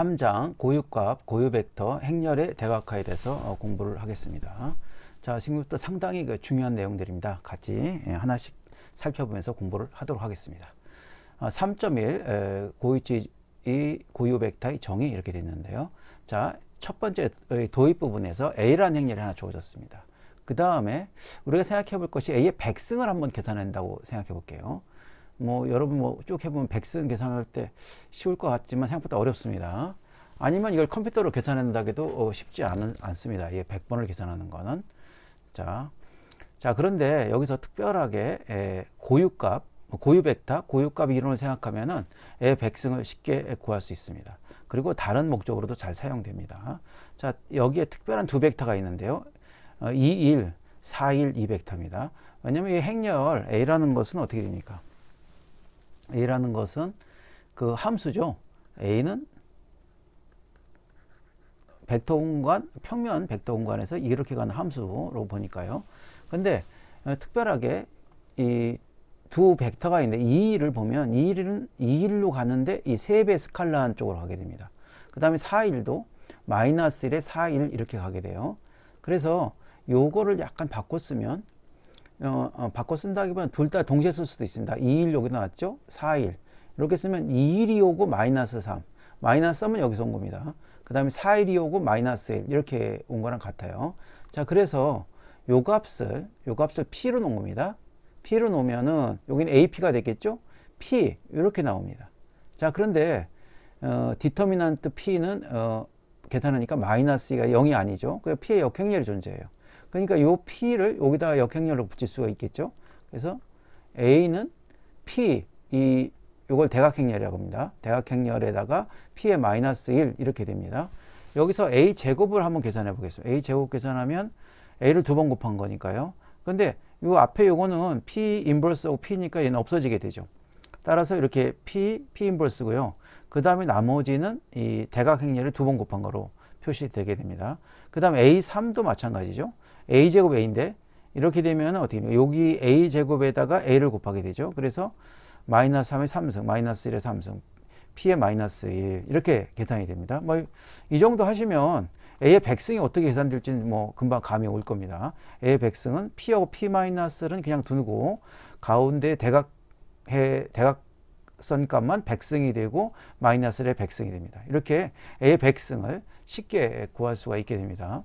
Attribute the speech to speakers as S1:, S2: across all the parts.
S1: 3장 고유값, 고유벡터, 행렬의 대각화에 대해서 공부를 하겠습니다. 자, 지금부터 상당히 중요한 내용들입니다. 같이 하나씩 살펴보면서 공부를 하도록 하겠습니다. 3.1 고유치 고유벡터의 정의 이렇게 되어 있는데요. 자, 첫 번째 도입 부분에서 A라는 행렬이 하나 주어졌습니다. 그 다음에 우리가 생각해 볼 것이 A의 백승을 한번 계산한다고 생각해 볼게요. 여러분 쭉 해보면 백승 계산할 때 쉬울 것 같지만 생각보다 어렵습니다. 아니면 이걸 컴퓨터로 계산한다 해도 쉽지 않습니다. 이 100번을 계산하는 거는. 자, 그런데 여기서 특별하게 고유값, 고유벡터, 고유값 이론을 생각하면은 의 백승을 쉽게 구할 수 있습니다. 그리고 다른 목적으로도 잘 사용됩니다. 자, 여기에 특별한 두 벡터가 있는데요. 21, 41, 2벡터입니다. 왜냐면 이 행렬 A라는 것은 어떻게 됩니까? A라는 것은 그 함수죠. A는 벡터 공간, 평면 벡터 공간에서 이렇게 가는 함수로 보니까요. 근데 특별하게 이 두 벡터가 있는데 2를 보면 2일로 가는데 이 3배 스칼라한 쪽으로 가게 됩니다. 그 다음에 4일도 마이너스 1에 4일 이렇게 가게 돼요. 그래서 요거를 약간 바꿔 쓰면 바꿔 쓴다기보다는 둘 다 동시에 쓸 수도 있습니다. 2일 여기 나왔죠? 4일. 이렇게 쓰면 2일이 오고 마이너스 3. 마이너스 3은 여기서 온 겁니다. 그 다음에 4일이 오고 마이너스 1. 이렇게 온 거랑 같아요. 자, 그래서 요 값을 P로 놓은 겁니다. P로 놓으면은 여기는 AP가 되겠죠? P. 이렇게 나옵니다. 자, 그런데 디터미넌트 P는 계산하니까 마이너스 2가 0이 아니죠. 그 P의 역행렬이 존재해요. 그러니까 요 P를 여기다가 역행렬로 붙일 수가 있겠죠. 그래서 A는 P, 요걸 대각행렬이라고 합니다. 대각행렬에다가 P의 마이너스 1 이렇게 됩니다. 여기서 A 제곱을 한번 계산해 보겠습니다. A 제곱 계산하면 A를 두 번 곱한 거니까요. 근데 요 앞에 요거는 P 인버스하고 P니까 얘는 없어지게 되죠. 따라서 이렇게 P 인버스고요. 그 다음에 나머지는 이 대각행렬을 두 번 곱한 거로 표시되게 됩니다. 그 다음에 A3도 마찬가지죠. A제곱 A인데 이렇게 되면 어떻게 됩니까? 여기 A제곱에다가 A를 곱하게 되죠. 그래서 마이너스 3의 3승, 마이너스 1의 3승, P의 마이너스 1 이렇게 계산이 됩니다. 이 정도 하시면 A의 백승이 어떻게 계산될지는 금방 감이 올 겁니다. A의 백승은 P하고 P-를 그냥 두고 가운데 대각선 값만 백승이 되고 마이너스 1의 백승이 됩니다. 이렇게 A의 백승을 쉽게 구할 수가 있게 됩니다.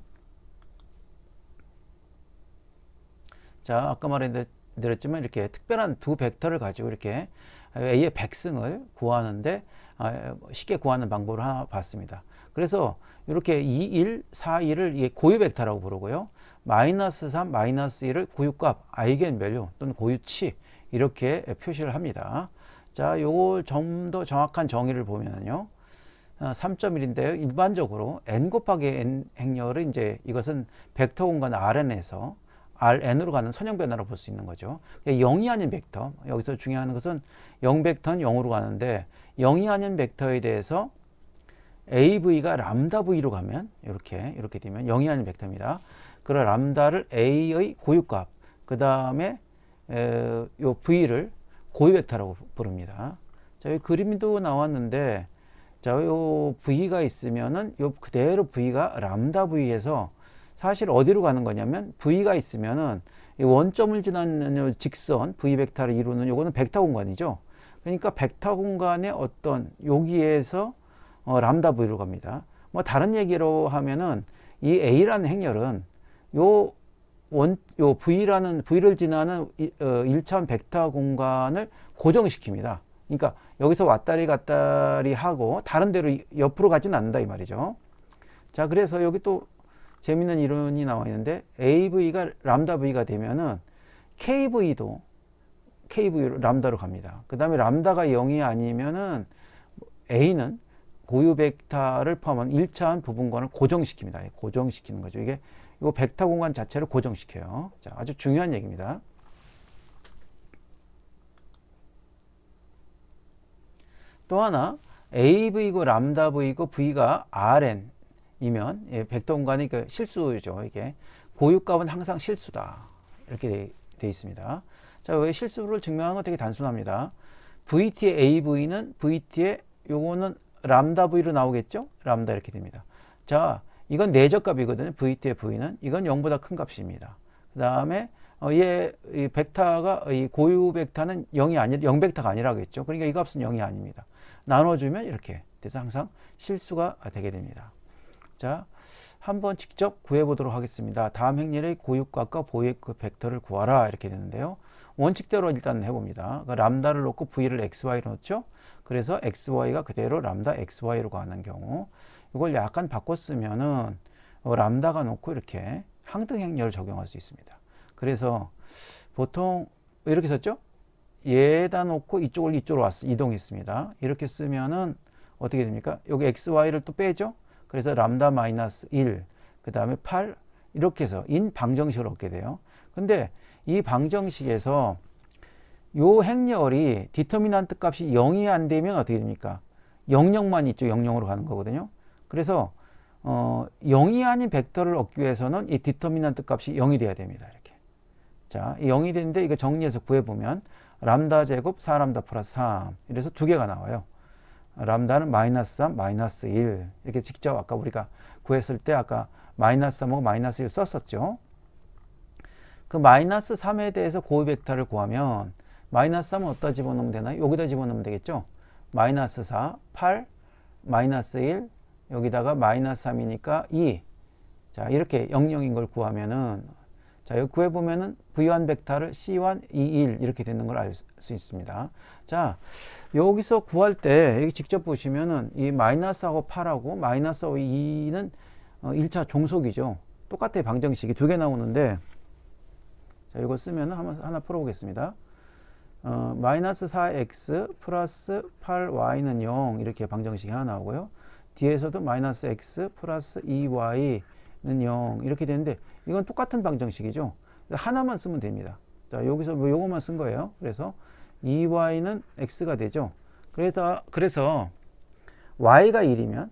S1: 자, 아까 말해드렸지만 이렇게 특별한 두 벡터를 가지고 이렇게 A의 백승을 구하는데 쉽게 구하는 방법을 하나 봤습니다. 그래서 이렇게 21, 41을 고유 벡터라고 부르고요. 마이너스 3, 마이너스 1을 고유값, 아이겐 밸류 또는 고유치 이렇게 표시를 합니다. 자, 요걸 좀 더 정확한 정의를 보면요. 3.1인데요. 일반적으로 n 곱하기 n 행렬은 이것은 벡터 공간 Rn에서 Rn으로 가는 선형 변화로 볼 수 있는 거죠. 0이 아닌 벡터, 여기서 중요한 것은 0벡터는 0으로 가는데 0이 아닌 벡터에 대해서 AV가 람다 V로 가면 이렇게 되면 0이 아닌 벡터입니다. 그런 람다를 A의 고유값, 그 다음에 요 V를 고유 벡터라고 부릅니다. 자, 이 그림도 나왔는데, 자, 요 V가 있으면은 요 그대로 V가 람다 V에서 사실 어디로 가는 거냐면 V가 있으면은 이 원점을 지나는 직선 V 벡터를 이루는 요거는 벡터 공간이죠. 그러니까 벡터 공간의 어떤 여기에서 람다 V로 갑니다. 다른 얘기로 하면은 이 A라는 행렬은 요 V를 지나는 1차원 벡터 공간을 고정시킵니다. 그러니까 여기서 왔다리 갔다리 하고 다른 데로 옆으로 가지는 않는다 이 말이죠. 자, 그래서 여기 또 재밌는 이론이 나와 있는데 AV가 람다 V가 되면은 KV도 람다로 갑니다. 그 다음에 람다가 0이 아니면은 A는 고유 벡터를 포함한 1차원 부분권을 고정시킵니다. 고정시키는 거죠. 이게 이 벡터 공간 자체를 고정시켜요. 자, 아주 중요한 얘기입니다. 또 하나 AV고 람다 V고 V가 Rn이면 벡터 공간이 실수죠. 이게 고유값은 항상 실수다. 이렇게 돼 있습니다. 자, 왜 실수를 증명하는 건 되게 단순합니다. VT의 AV는 VT의 요거는 람다 v로 나오겠죠? 람다 이렇게 됩니다. 자, 이건 내적값이거든요. vt의 v는. 이건 0보다 큰 값입니다. 그 다음에 이 벡터가 이 고유 벡터는 0이 아니 0 벡터가 아니라겠죠. 그러니까 이 값은 0이 아닙니다. 나눠주면 이렇게 돼서 항상 실수가 되게 됩니다. 자, 한번 직접 구해보도록 하겠습니다. 다음 행렬의 고유값과 보유의 그 벡터를 구하라 이렇게 되는데요. 원칙대로 일단 해봅니다. 그러니까 람다를 놓고 v를 xy로 넣죠. 그래서 xy가 그대로 람다 xy로 가는 경우 이걸 약간 바꿔 쓰면은 람다가 놓고 이렇게 항등 행렬을 적용할 수 있습니다. 그래서 보통 이렇게 썼죠. 얘다 놓고 이쪽으로 이동했습니다. 이렇게 쓰면은 어떻게 됩니까? 여기 xy를 또 빼죠. 그래서 람다 마이너스 1, 그 다음에 8 이렇게 해서 인 방정식을 얻게 돼요. 근데 이 방정식에서 요 행렬이 디터미넌트 값이 0이 안 되면 어떻게 됩니까? 00만 있죠. 00으로 가는 거거든요. 그래서 0이 아닌 벡터를 얻기 위해서는 이 디터미넌트 값이 0이 돼야 됩니다. 이렇게. 자, 이 0이 되는데 이거 정리해서 구해보면 람다 제곱 4람다 플러스 3 이래서 두 개가 나와요. 람다는 마이너스 3, 마이너스 1 이렇게 직접 아까 우리가 구했을 때 아까 마이너스 3하고 마이너스 1 썼었죠. 그 마이너스 3에 대해서 고유 벡터를 구하면 마이너스 3은 어디다 집어넣으면 되나요? 여기다 집어넣으면 되겠죠. 마이너스 4, 8, 마이너스 1 여기다가 마이너스 3이니까 2. 자, 이렇게 00인 걸 구하면은 자, 여기 구해보면은 V1 벡터를 C1, E1 이렇게 되는 걸 알 수 있습니다. 자, 여기서 구할 때 여기 직접 보시면은 이 마이너스하고 8하고 마이너스하고 2는 1차 종속이죠. 똑같아요. 방정식이 두 개 나오는데 자, 이거 쓰면은 하나 풀어보겠습니다. 마이너스 4x 플러스 8y는 0 이렇게 방정식이 하나 나오고요. 뒤에서도 마이너스 x 플러스 2y는 0 이렇게 되는데 이건 똑같은 방정식이죠. 하나만 쓰면 됩니다. 자, 여기서 뭐 요것만 쓴 거예요. 그래서 2y는 x가 되죠. 그래서 y가 1이면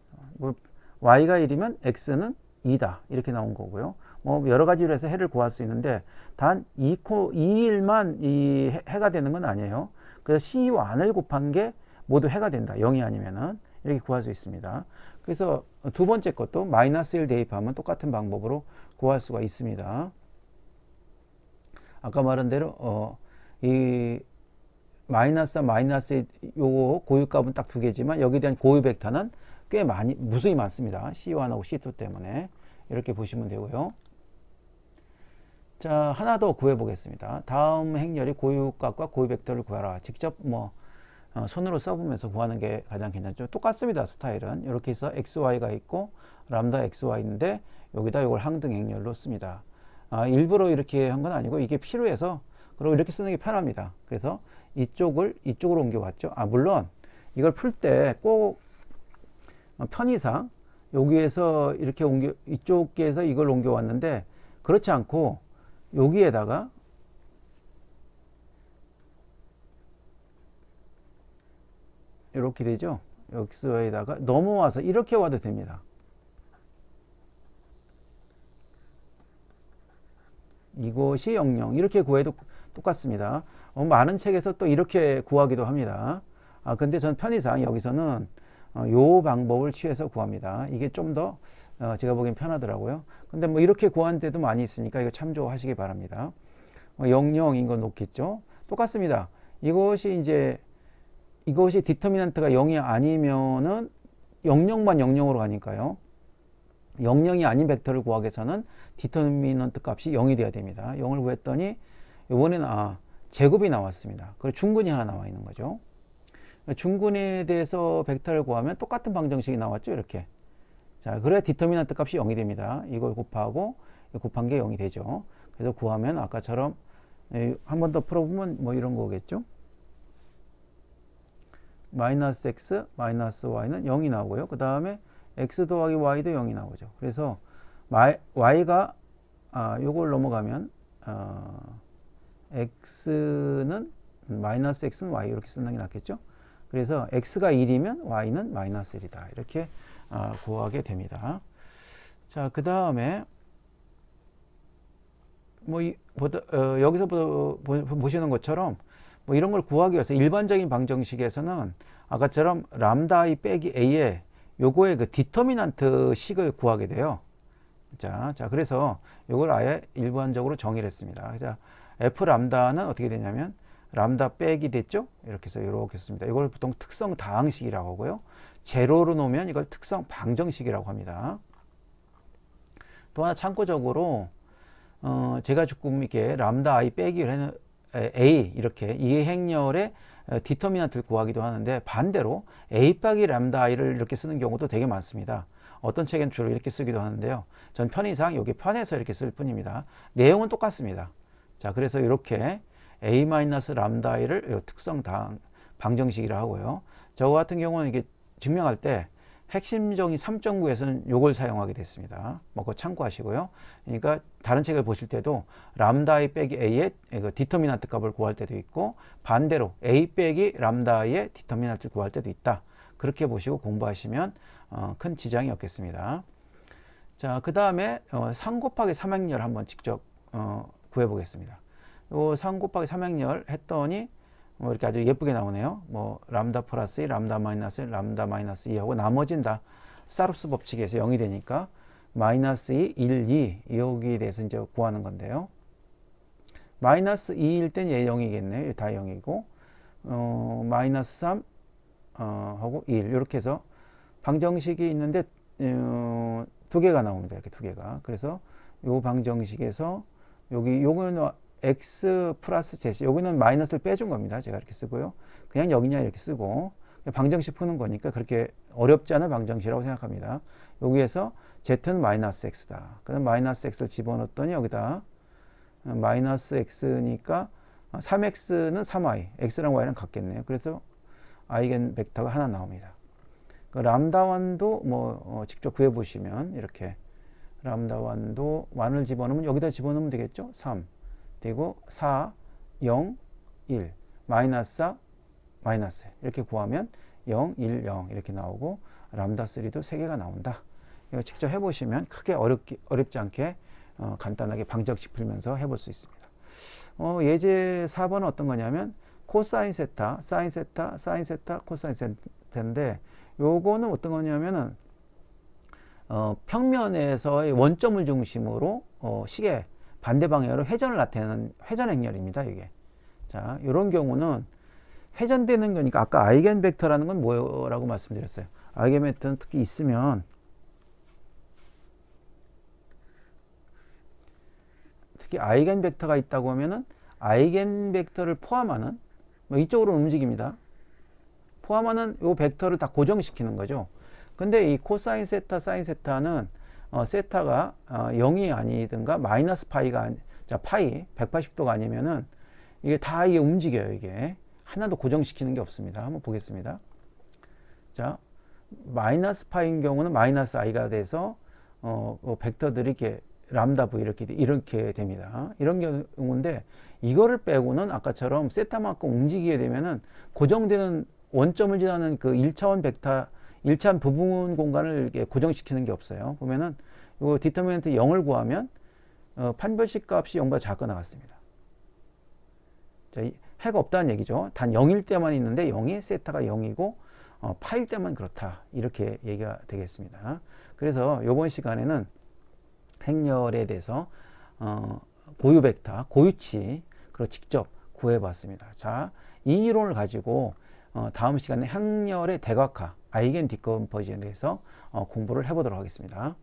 S1: y가 1이면 x는 2다 이렇게 나온 거고요. 뭐 여러 가지로 해서 해를 구할 수 있는데 단 2일만 이 해가 되는 건 아니에요. 그래서 C1을 곱한 게 모두 해가 된다. 0이 아니면은 이렇게 구할 수 있습니다. 그래서 두 번째 것도 마이너스 1 대입하면 똑같은 방법으로 구할 수가 있습니다. 아까 말한 대로 이 마이너스 요거 고유값은 딱 두 개지만 여기에 대한 고유 벡터는 꽤 무수히 많습니다. C1하고 C2 때문에 이렇게 보시면 되고요. 자, 하나 더 구해 보겠습니다. 다음 행렬이 고유값과 고유 벡터를 구하라. 직접 손으로 써보면서 구하는 게 가장 괜찮죠. 똑같습니다. 스타일은 이렇게 해서 xy가 있고 람다 xy인데 여기다 이걸 항등 행렬로 씁니다. 일부러 이렇게 한 건 아니고 이게 필요해서 그리고 이렇게 쓰는 게 편합니다. 그래서 이쪽으로 옮겨왔죠. 물론 이걸 풀 때 꼭 편의상 여기에서 이렇게 이쪽에서 이걸 옮겨왔는데 그렇지 않고 여기에다가 이렇게 되죠. x에다가 넘어와서 이렇게 와도 됩니다. 이것이 00 이렇게 구해도 똑같습니다. 많은 책에서 또 이렇게 구하기도 합니다. 근데 전 편의상 여기서는 요 방법을 취해서 구합니다. 이게 좀 더 제가 보기엔 편하더라고요. 근데 뭐 이렇게 구하는 데도 많이 있으니까 이거 참조하시기 바랍니다. 00인 거 놓겠죠. 똑같습니다. 이것이 디터미넌트가 0이 아니면은 00만 00으로 가니까요. 00이 아닌 벡터를 구하기 위해서는 디터미넌트 값이 0이 돼야 됩니다. 0을 구했더니 이번에는 제곱이 나왔습니다. 그리고 중근이 하나 나와 있는 거죠. 중근에 대해서 벡터를 구하면 똑같은 방정식이 나왔죠. 이렇게. 자, 그래야 디터미넌트 값이 0이 됩니다. 이걸 곱하고 곱한 게 0이 되죠. 그래서 구하면 아까처럼 한 번 더 풀어보면 뭐 이런 거겠죠. 마이너스 x 마이너스 y는 0이 나오고요. 그 다음에 x 더하기 y도 0이 나오죠. 그래서 y가 요걸 넘어가면 x는 마이너스 x는 y 이렇게 쓰는 게 낫겠죠. 그래서 x가 1이면 y는 마이너스 1이다. 이렇게 구하게 됩니다. 자, 그 다음에 여기서 보시는 것처럼 뭐 이런 걸 구하기 위해서 일반적인 방정식에서는 아까처럼 람다 i 빼기 a에 요거의 그 디터미넌트 식을 구하게 돼요. 자, 그래서 요걸 아예 일반적으로 정의를 했습니다. 자, f 람다는 어떻게 되냐면 람다 빼기 됐죠? 이렇게 해서 이렇게 씁니다. 이걸 보통 특성 다항식이라고 하고요. 제로로 놓으면 이걸 특성 방정식이라고 합니다. 또 하나 참고적으로 제가 조금 이렇게 람다 i 빼기 a 이렇게 이 행렬의 디터미넌트를 구하기도 하는데 반대로 a 빼기 람다 i를 이렇게 쓰는 경우도 되게 많습니다. 어떤 책엔 주로 이렇게 쓰기도 하는데요. 전 편의상 여기 편해서 이렇게 쓸 뿐입니다. 내용은 똑같습니다. 자, 그래서 이렇게 a 람다 i를 특성 방정식이라 하고요. 저 같은 경우는 이게 증명할 때 핵심 정의 3.9에서는 요걸 사용하게 됐습니다. 뭐 그거 참고하시고요. 그러니까 다른 책을 보실 때도 람다 i 빼기 a의 디터미넌트 값을 구할 때도 있고 반대로 a 빼기 람다 i의 디터미넌트를 구할 때도 있다. 그렇게 보시고 공부하시면 큰 지장이 없겠습니다. 자, 그 다음에 3 곱하기 3행렬 한번 직접 구해 보겠습니다. 요 3 곱하기 3행렬 했더니 뭐 이렇게 아주 예쁘게 나오네요. 뭐 람다 플러스 1, 람다 마이너스 1, 람다 마이너스 2하고 나머지는 다 사룹스 법칙에서 0이 되니까 마이너스 2, 1, 2 여기에 대해서 이제 구하는 건데요. 마이너스 2일 땐 얘 0이겠네요. 다 0이고 마이너스 3 하고 1 이렇게 해서 방정식이 있는데 두 개가 나옵니다. 이렇게 두 개가. 그래서 요 방정식에서 요거는 x 플러스 z 여기는 마이너스를 빼준 겁니다. 제가 이렇게 쓰고요. 그냥 여기냐 이렇게 쓰고 방정식 푸는 거니까 그렇게 어렵지 않은 방정식이라고 생각합니다. 여기에서 z는 마이너스 x다. 그다음 마이너스 x를 집어넣었더니 여기다 마이너스 x니까 3x는 3i, x랑 y랑 같겠네요. 그래서 아이겐 벡터가 하나 나옵니다. 그 람다1도 뭐 직접 구해 보시면 이렇게 람다1도 1을 집어넣으면 여기다 집어넣으면 되겠죠. 3 되고 4, 0, 1 마이너스 4, 마이너스 이렇게 구하면 0, 1, 0 이렇게 나오고 람다3도 3개가 나온다. 이거 직접 해보시면 크게 어렵지 않게 간단하게 방정식 풀면서 해볼 수 있습니다. 예제 4번은 어떤 거냐면 코사인 세타, 사인 세타, 사인 세타, 코사인 세타인데 요거는 어떤 거냐면은 평면에서의 원점을 중심으로 시계 반대 방향으로 회전을 나타내는 회전 행렬입니다. 이게. 자, 이런 경우는 회전되는 거니까 아까 아이겐 벡터라는 건 뭐라고 말씀드렸어요. 아이겐 벡터는 특히 있으면 특히 아이겐 벡터가 있다고 하면은 아이겐 벡터를 포함하는 뭐 이쪽으로 움직입니다. 포함하는 요 벡터를 다 고정시키는 거죠. 근데 이 코사인 세타, 사인 세타는 세타가 0이 아니든가 마이너스 파이가 자 파이 180도가 아니면은 이게 다 이게 움직여요. 이게 하나도 고정시키는 게 없습니다. 한번 보겠습니다. 자 마이너스 파인 경우는 마이너스 i가 돼서 벡터들이 이렇게 람다 v 이렇게 됩니다. 이런 경우인데 이거를 빼고는 아까처럼 세타만큼 움직이게 되면은 고정되는 원점을 지나는 그 1차원 벡터 1차원 부분 공간을 이렇게 고정시키는 게 없어요. 보면은 요 디터미넌트 0을 구하면 판별식 값이 0보다 작게 나왔습니다. 자, 해가 없다는 얘기죠. 단 0일 때만 있는데 0이 세타가 0이고 파일 때만 그렇다. 이렇게 얘기가 되겠습니다. 그래서 이번 시간에는 행렬에 대해서 고유 벡터, 고유치 그걸 직접 구해봤습니다. 자, 이 이론을 가지고 다음 시간에 행렬의 대각화, 아이겐 디컴포지션에 대해서 공부를 해보도록 하겠습니다.